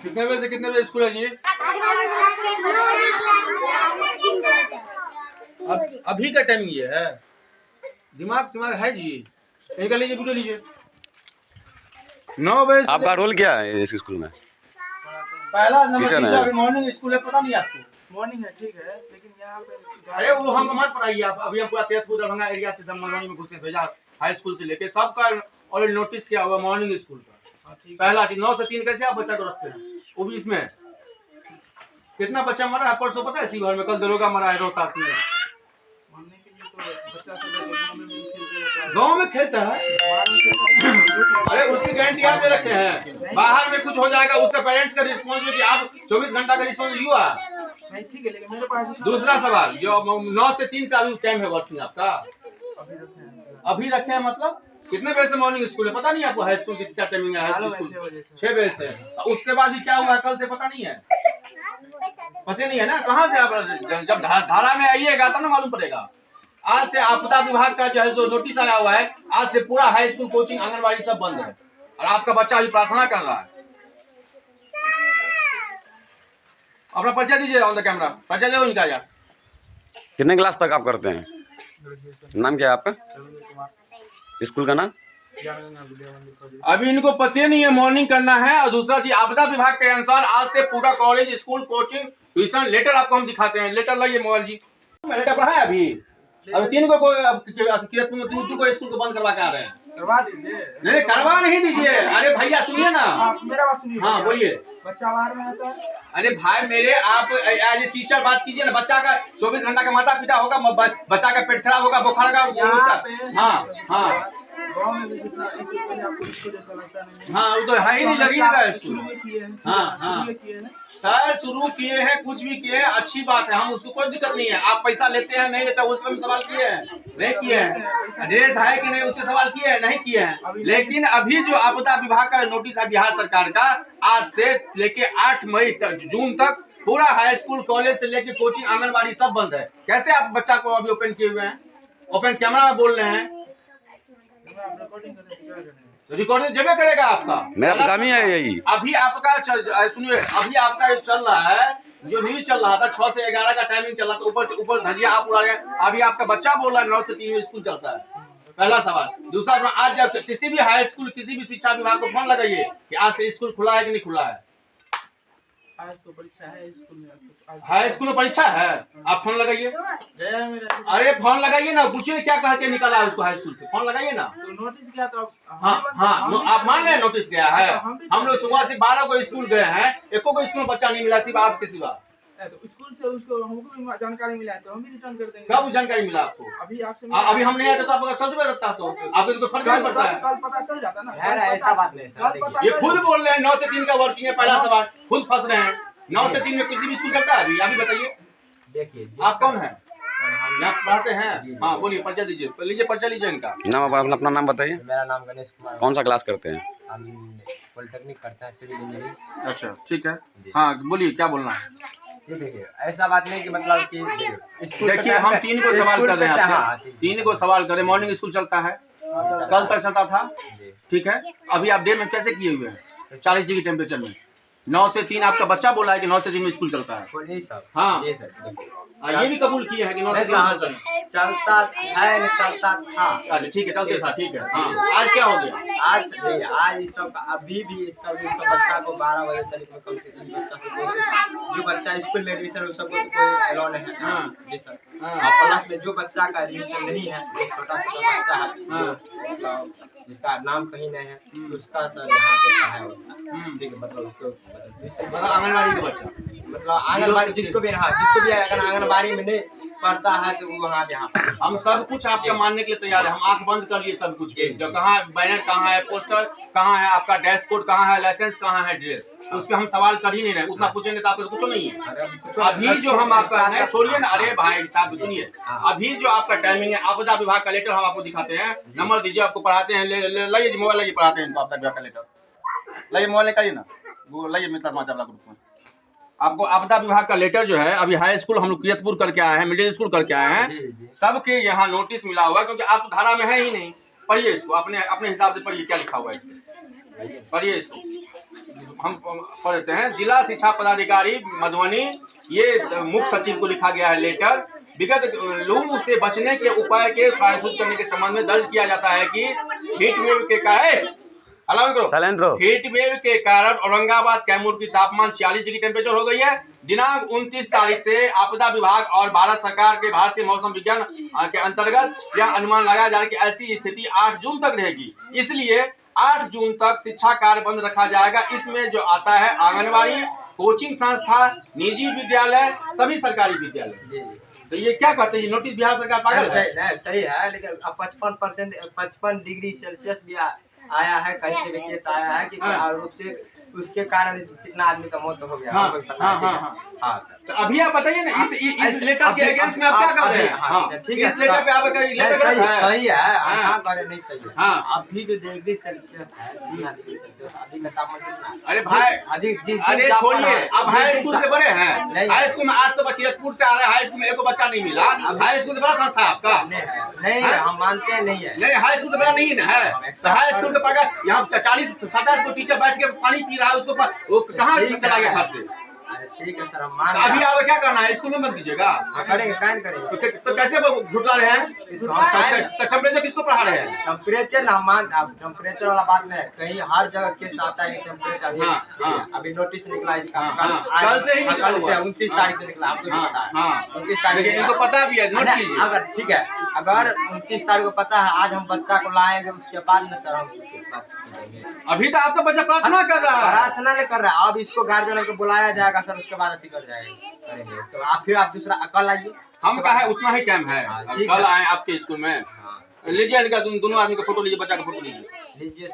कितने बजे से कितने बजे स्कूल है जी? अभी का टाइम ये है? दिमाग है जी? इनका लीजिए, वीडियो लीजिए। 9 बजे। आपका रोल क्या है इस स्कूल में? पहला नंबर है। अभी मॉर्निंग स्कूल है, पता नहीं आपको? मॉर्निंग है, ठीक है, लेकिन यहाँ पे अरे वो हमको मत पढ़ाइए आप। अभी हम पूरा तेजपुर दरभंगा एरिया से मधुबनी में घुसे भेजा, हाई स्कूल से लेके सबका ऑलरेडी नोटिस किया हुआ मॉर्निंग स्कूल का। पहला 9 से 3 कैसे आप बच्चा को रखते हैं? वो भी इसमें कितना बच्चा मरा है परसों, पता है? इसी घर में कल दरोगा मरा है रोहतास में। मरने के लिए तो बच्चा सब गाँव में खेलता है। अरे उसकी गारंटी आप ले रखे हैं? बाहर में कुछ हो जाएगा उससे पेरेंट्स का रिस्पॉन्सिबिलिटी। आप 24 घंटा का रिस्पॉन्सिबिलिटी हुआ। नहीं, ठीक है, लेकिन मेरे पास दूसरा सवाल, जो 9 से 3 का अभी टाइम है वर्किंग आपका, अभी रखे हैं मतलब कितने बजे से मॉर्निंग स्कूल है? पता नहीं आपको? हाई स्कूल की क्या टाइमिंग है? 6 बजे से। उसके बाद ही क्या हुआ कल से पता नहीं है? पता नहीं है ना? कहाँ से आप जब धारा में आइएगा तब ना मालूम पड़ेगा। आज से आपदा विभाग का जो है सो नोटिस आया हुआ है। आज से पूरा हाई स्कूल, कोचिंग, आंगनबाड़ी सब बंद है और आपका बच्चा अभी प्रार्थना कर रहा है। अपना परिचय दीजिए ऑन द कैमरा। परिचय दो इनका यार। कितने क्लास तक आप करते हैं? नाम क्या है आपका? स्कूल का नाम? अभी इनको पता नहीं है मॉर्निंग करना है। और दूसरा चीज, आपदा विभाग के अनुसार आज से पूरा college, school, coaching, tuition, letter आपको हम दिखाते हैं। लेटर लाइए मोबाइल जी। लेटर पढ़ा है अभी 3 को स्कूल को बंद करवा के आ रहे हैं। करवा दीजिए। नहीं करवा नहीं दीजिए। अरे भैया सुनिए ना, मेरा बात सुनिए। हाँ बोलिए। बच्चा बाहर में आता है। अरे भाई मेरे, आप एज ए टीचर बात कीजिए ना। बच्चा का 24 घंटा का माता पिता होगा, बच्चा का पेट खराब होगा, बुखार का। हाँ हाँ गाँव में भी जितना आपको स्कूल जैसा लगता नहीं। हाँ, वो तो है ही नहीं, लगी रहा स्कूल। शुरू में किए हैं। हाँ हाँ सर, शुरू किए हैं, कुछ भी किए हैं, अच्छी बात है, हम उसको कोई दिक्कत नहीं है। आप पैसा लेते हैं नहीं लेते, उसमें सवाल किए हैं नहीं किए हैं? ड्रेस है कि नहीं उसके सवाल किए हैं नहीं किए हैं? लेकिन अभी जो आपदा विभाग का नोटिस है बिहार सरकार का, आज से लेके 8 मई तक, जून तक पूरा हाई स्कूल, कॉलेज से लेके कोचिंग, आंगनबाड़ी सब बंद है। कैसे आप बच्चा को अभी ओपन किए हुए हैं? ओपन कैमरा में बोल रहे हैं, रिकॉर्डिंग जमे करेगा आपका। मेरा तो काम ही है यही। अभी आपका सुनिए, अभी आपका ये चल रहा है, जो न्यूज चल रहा था 6 से 11 का टाइमिंग चल रहा था, ऊपर से ऊपर धजिया आप उड़ा रहे हैं। अभी आपका बच्चा बोल रहा है 9 से 3 स्कूल चलता है। पहला सवाल। दूसरा सवाल, आज जब किसी भी हाई स्कूल, किसी भी शिक्षा विभाग को फोन लगाइए कि आज से स्कूल खुला है कि नहीं खुला है। आज तो परीक्षा है स्कूल में। हाई स्कूल में परीक्षा है, आप फोन लगाइए। अरे फोन लगाइए ना, पूछिए क्या कह के निकाला है उसको हाई स्कूल से। फोन लगाइए ना। तो नोटिस गया तो हाँ आप मान रहे हैं नोटिस गया है? हम लोग सुबह से 12 को स्कूल गए हैं, एको को स्कूल में बच्चा नहीं मिला, सिर्फ आपके सिवा। तो स्कूल से उसको हमको भी जानकारी मिला है तो हम भी रिटर्न कर देंगे। कब जानकारी मिला आपको? अभी आपसे अभी हम नहीं आते तो आपका चलते रहता, तो आपको तो फर्क नहीं पड़ता है। कल पता चल जाता ना। ऐसा बात नहीं सर, ये खुद बोल रहे हैं 9 से 3 का वर्किंग है। पहला सवाल, खुद फंस रहे हैं। 9 से 3 में किसी भी स्कूल चलता है अभी? अभी बताइए, देखिए आप कौन है? आप पढ़ते हैं? हाँ बोलिए, परिचय दीजिए। लीजिए परिचय लीजिए इनका। नाम, अपना नाम बताइए। मेरा नाम गणेश कुमार। कौन सा क्लास करते हैं? हम पॉलिटेक्निक करते हैं, सिविल इंजीनियरिंग। अच्छा ठीक है, हाँ बोलिए क्या बोलना है? ये देखिए, ऐसा बात नहीं कि मतलब कि देखिए हम 3 को सवाल कर रहे हैं आपसे। 3 को सवाल करें। मॉर्निंग स्कूल चलता है, कल तक चलता था, ठीक है। अभी आप डे में कैसे किए हुए हैं? 40 डिग्री टेम्परेचर में। 9 से 3 आपका बच्चा बोला है कि 9 से 3 में स्कूल चलता है। हाँ ये सर, ये भी कबूल किए हैं कि 9 से 3 चलता है न चलता था। अच्छा ठीक है, चलते था, ठीक है। हाँ आज क्या हो गया? आज इस सब अभी भी इसका भी सब बच्चा को 12 बजे तक में कम से कम बच्चा से जो बच्चा स्कूल में एडमिशन उस सबको कोई अलाउ नहीं है। हाँ जी सर। और प्लस में जो बच्चा का एडमिशन नहीं है, जो छोटा छोटा बच्चा है, मतलब जिसका नाम कहीं नहीं है, उसका सर यहाँ पे पढ़ाया होता है। ठीक है, मतलब उसको आंगनबाड़ी का बच्चा, मतलब आंगनबाड़ी जिसको भी रहा, जिसको भी अगर आंगनबाड़ी में नहीं पढ़ता है तो वो वहाँ यहाँ हम सब कुछ आपका मानने के लिए तैयार है। हम आंख बंद कर लिए सब कुछ, जो कहाँ बैनर कहाँ है, पोस्टर कहाँ है, आपका डैशबोर्ड कहाँ है, लाइसेंस कहाँ है, ड्रेस, उस पर हम सवाल कर ही नहीं रहे। उतना पूछेंगे तो आपको कुछ नहीं है। अभी जो हम आपका नहीं छोड़िए ना, अरे भाई साहब सुनिए, अभी जो आपका टाइमिंग है, आपदा विभाग का लेटर हम आपको दिखाते हैं। नंबर दीजिए, आपको पढ़ाते हैं। लाइए मोबाइल लाइए, पढ़ाते हैं इनको आपदा विभाग का लेटर। लाइए मोबाइल निकालिए ना, वो लाइए मित्र समाचार ग्रुप में। आपको आपदा विभाग का लेटर जो है, अभी हाई स्कूल हम लोग कियतपुर करके आए हैं, मिडिल स्कूल करके आए हैं, सबके यहाँ नोटिस मिला हुआ है। क्योंकि आप धारा में है ही नहीं। पढ़िए इसको, अपने हिसाब से पढ़िए क्या लिखा हुआ है इसमें। पढ़िए इसको, हम पढ़ देते हैं। जिला शिक्षा पदाधिकारी मधुबनी, ये मुख्य सचिव को लिखा गया है लेटर। विगत लू से बचने के उपाय के प्रस्तुत करने के संबंध में दर्ज किया जाता है कि हीट वेव के हीट वेव के कारण औरंगाबाद कैमूर की तापमान 46 डिग्री टेम्परेचर हो गई है। दिनांक 29 तारीख से आपदा विभाग और भारत सरकार के भारतीय मौसम विज्ञान के अंतर्गत यह अनुमान लगाया जा रहा है कि ऐसी स्थिति 8 जून तक रहेगी। इसलिए 8 जून तक शिक्षा कार्य बंद रखा जाएगा। इसमें जो आता है आंगनबाड़ी, कोचिंग संस्था, निजी विद्यालय, सभी सरकारी विद्यालय। तो ये क्या कहते हैं, नोटिस बिहार सरकार पागल है? सही है, लेकिन अब 55 डिग्री सेल्सियस भी आया है, कहीं से भी केस आया है कि और उसके कारण कितना आदमी का मौत हो गया। हाँ सर, तो अभी आप बताइए ना, इस लेटर के अगेंस्ट में आप क्या कर रहे हैं? ठीक है, इस लेटर पे आप लेटर सही है? सही है, नहीं सही है। हाँ, अभी जो डिग्री सेल्सियस है, डिग्री सेल्सियस अभी का तापमान कितना? अरे भाई, अरे छोड़िए, अब हाई स्कूल से बड़े हैं। हाई स्कूल में 832 से आ रहे हैं, हाई स्कूल में एको बच्चा नहीं मिला। हाई स्कूल से बड़ा संस्था आपका नहीं है, हम मानते नहीं है। नहीं, हाई स्कूल से बड़ा नहीं है। तो हाई स्कूल के पढ़ा यहाँ 40-50 को टीचर बैठ के पानी पी रहा है, उसको वो कहाँ चला गया घर से? ठीक है सर, हम मान। अभी आप क्या करना है, स्कूल में बंद कीजिएगा? करेंगे, करेंगे। तो कैसे झुटला रहे हैं? टेम्परेचर किसको पढ़ा रहे हैं? टेम्परेचर ना मान, टेम्परेचर वाला बात नहीं है, कहीं हर जगह केस आता है टेम्परेचर। अभी नोटिस निकला इसका, कल से ही निकला, 29 तारीख से निकला, आपको पता है? 29 तारीख इनको पता भी है, नोट कीजिए। अगर ठीक है, अगर 29 तारीख को पता है, आज हम बच्चा को लाएंगे, उसके बाद में सर हम अभी तो आपका बच्चा प्रार्थना कर रहा है। प्रार्थना नहीं कर रहा है, अब इसको गार्जियन को बुलाया जाएगा सर, उसके बाद अति कर जाएंगे। तो आप फिर आप दूसरा कल आइए। हम कहा उतना ही टाइम है, कल आए आपके स्कूल में। लीजिए इनका दोनों आदमी का फोटो लीजिए, बच्चा का फोटो लीजिए।